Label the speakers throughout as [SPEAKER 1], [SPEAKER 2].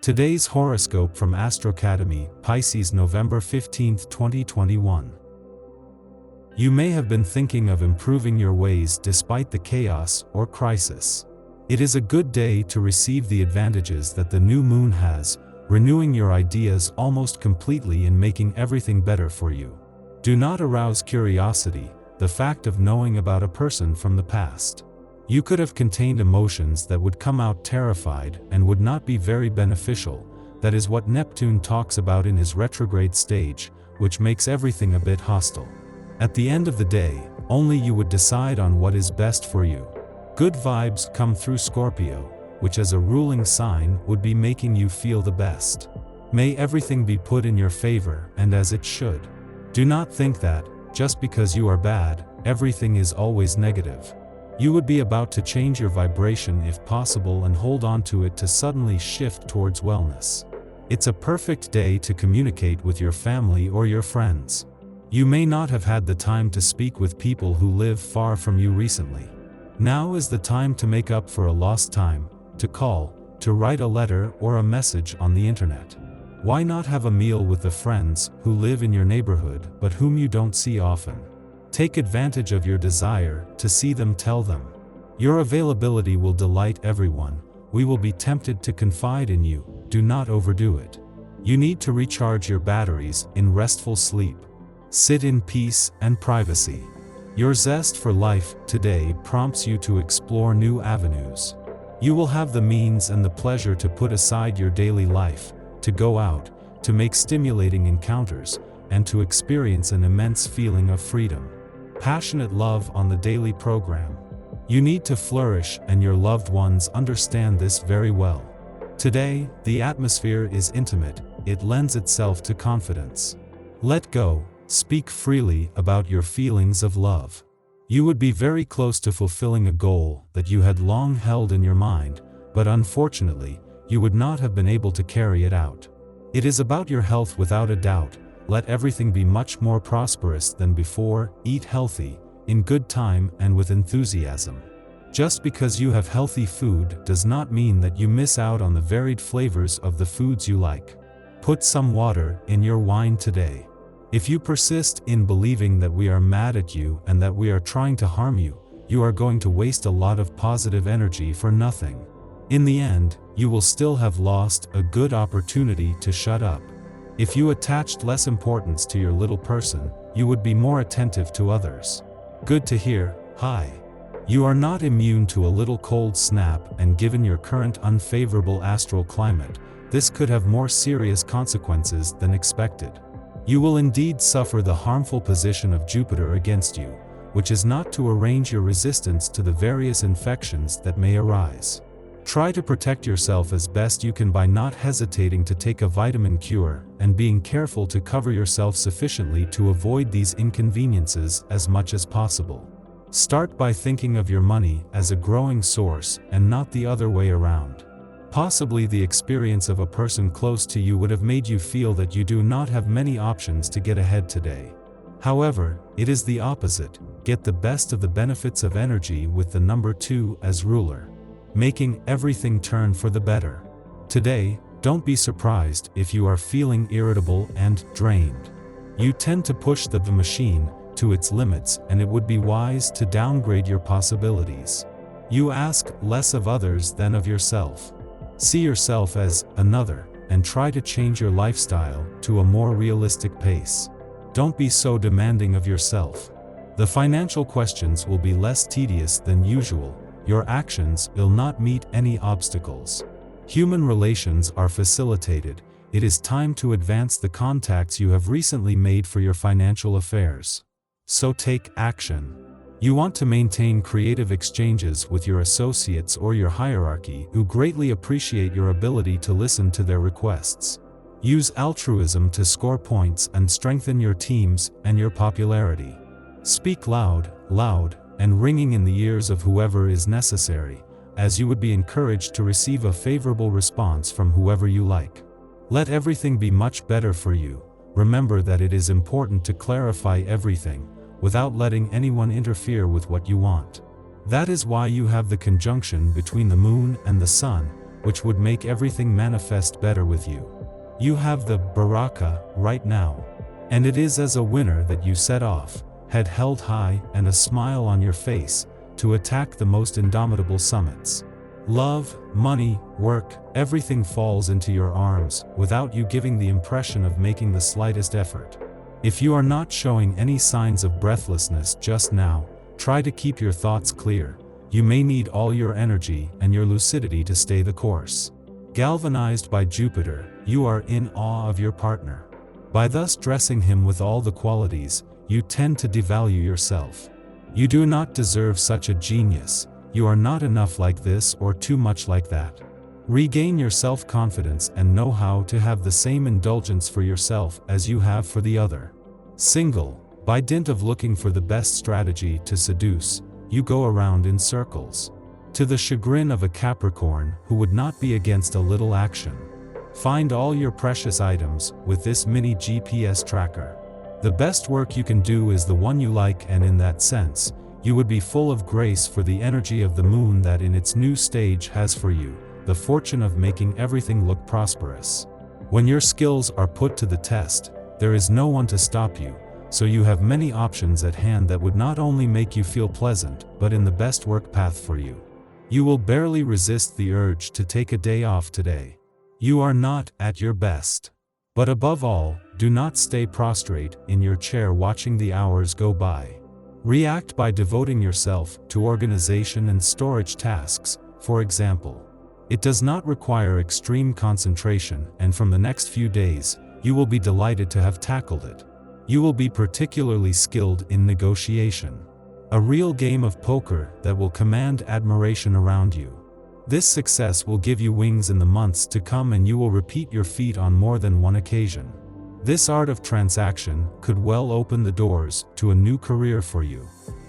[SPEAKER 1] Today's horoscope from Astrocademy, Pisces November 15, 2021. You may have been thinking of improving your ways despite the chaos or crisis. It is a good day to receive the advantages that the new moon has, renewing your ideas almost completely and making everything better for you. Do not arouse curiosity, the fact of knowing about a person from the past. You could have contained emotions that would come out terrified and would not be very beneficial. That is what Neptune talks about in his retrograde stage, which makes everything a bit hostile. At the end of the day, only you would decide on what is best for you. Good vibes come through Scorpio, which as a ruling sign would be making you feel the best. May everything be put in your favor and as it should. Do not think that, just because you are bad, everything is always negative. You would be about to change your vibration if possible and hold on to it to suddenly shift towards wellness. It's a perfect day to communicate with your family or your friends. You may not have had the time to speak with people who live far from you recently. Now is the time to make up for a lost time, to call, to write a letter or a message on the internet. Why not have a meal with the friends who live in your neighborhood but whom you don't see often? Take advantage of your desire to see them, tell them. Your availability will delight everyone. We will be tempted to confide in you. Do not overdo it. You need to recharge your batteries in restful sleep. Sit in peace and privacy. Your zest for life today prompts you to explore new avenues. You will have the means and the pleasure to put aside your daily life, to go out, to make stimulating encounters, and to experience an immense feeling of freedom. Passionate love on the daily program. You need to flourish, and your loved ones understand this very well. Today, the atmosphere is intimate, it lends itself to confidence. Let go, speak freely about your feelings of love. You would be very close to fulfilling a goal that you had long held in your mind, but unfortunately, you would not have been able to carry it out. It is about your health without a doubt. Let everything be much more prosperous than before. Eat healthy, in good time and with enthusiasm. Just because you have healthy food does not mean that you miss out on the varied flavors of the foods you like. Put some water in your wine today. If you persist in believing that we are mad at you and that we are trying to harm you, you are going to waste a lot of positive energy for nothing. In the end, you will still have lost a good opportunity to shut up. If you attached less importance to your little person, you would be more attentive to others. Good to hear. Hi. You are not immune to a little cold snap, and given your current unfavorable astral climate, this could have more serious consequences than expected. You will indeed suffer the harmful position of Jupiter against you, which is not to arrange your resistance to the various infections that may arise. Try to protect yourself as best you can by not hesitating to take a vitamin cure and being careful to cover yourself sufficiently to avoid these inconveniences as much as possible. Start by thinking of your money as a growing source and not the other way around. Possibly the experience of a person close to you would have made you feel that you do not have many options to get ahead today. However, it is the opposite. Get the best of the benefits of energy with the number 2 as ruler, making everything turn for the better. Today, don't be surprised if you are feeling irritable and drained. You tend to push the machine to its limits, and it would be wise to downgrade your possibilities. You ask less of others than of yourself. See yourself as another, and try to change your lifestyle to a more realistic pace. Don't be so demanding of yourself. The financial questions will be less tedious than usual. Your actions will not meet any obstacles. Human relations are facilitated. It is time to advance the contacts you have recently made for your financial affairs. So take action. You want to maintain creative exchanges with your associates or your hierarchy, who greatly appreciate your ability to listen to their requests. Use altruism to score points and strengthen your teams and your popularity. Speak loud, and ringing in the ears of whoever is necessary, as you would be encouraged to receive a favorable response from whoever you like. Let everything be much better for you. Remember that it is important to clarify everything, without letting anyone interfere with what you want. That is why you have the conjunction between the moon and the sun, which would make everything manifest better with you. You have the baraka right now. And it is as a winner that you set off, head held high and a smile on your face, to attack the most indomitable summits. Love, money, work, everything falls into your arms without you giving the impression of making the slightest effort. If you are not showing any signs of breathlessness just now, try to keep your thoughts clear. You may need all your energy and your lucidity to stay the course. Galvanized by Jupiter, you are in awe of your partner. By thus dressing him with all the qualities, you tend to devalue yourself. You do not deserve such a genius, you are not enough like this or too much like that. Regain your self-confidence and know how to have the same indulgence for yourself as you have for the other. Single, by dint of looking for the best strategy to seduce, you go around in circles. To the chagrin of a Capricorn who would not be against a little action. Find all your precious items with this mini GPS tracker. The best work you can do is the one you like, and in that sense, you would be full of grace for the energy of the moon that in its new stage has for you the fortune of making everything look prosperous. When your skills are put to the test, there is no one to stop you, so you have many options at hand that would not only make you feel pleasant, but in the best work path for you. You will barely resist the urge to take a day off today. You are not at your best. But above all, do not stay prostrate in your chair watching the hours go by. React by devoting yourself to organization and storage tasks, for example. It does not require extreme concentration, and from the next few days, you will be delighted to have tackled it. You will be particularly skilled in negotiation. A real game of poker that will command admiration around you. This success will give you wings in the months to come, and you will repeat your feat on more than one occasion. This art of transaction could well open the doors to a new career for you.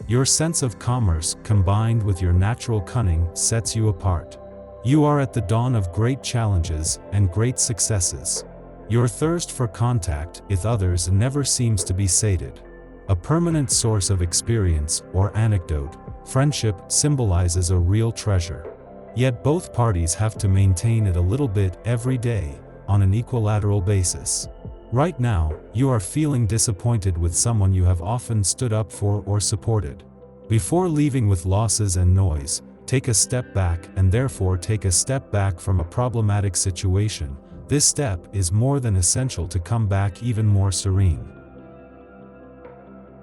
[SPEAKER 1] Your sense of commerce combined with your natural cunning sets you apart. You are at the dawn of great challenges and great successes. Your thirst for contact with others never seems to be sated. A permanent source of experience or anecdote, friendship symbolizes a real treasure. Yet both parties have to maintain it a little bit every day, on an equilateral basis. Right now, you are feeling disappointed with someone you have often stood up for or supported. Before leaving with losses and noise, take a step back, and therefore take a step back from a problematic situation. This step is more than essential to come back even more serene.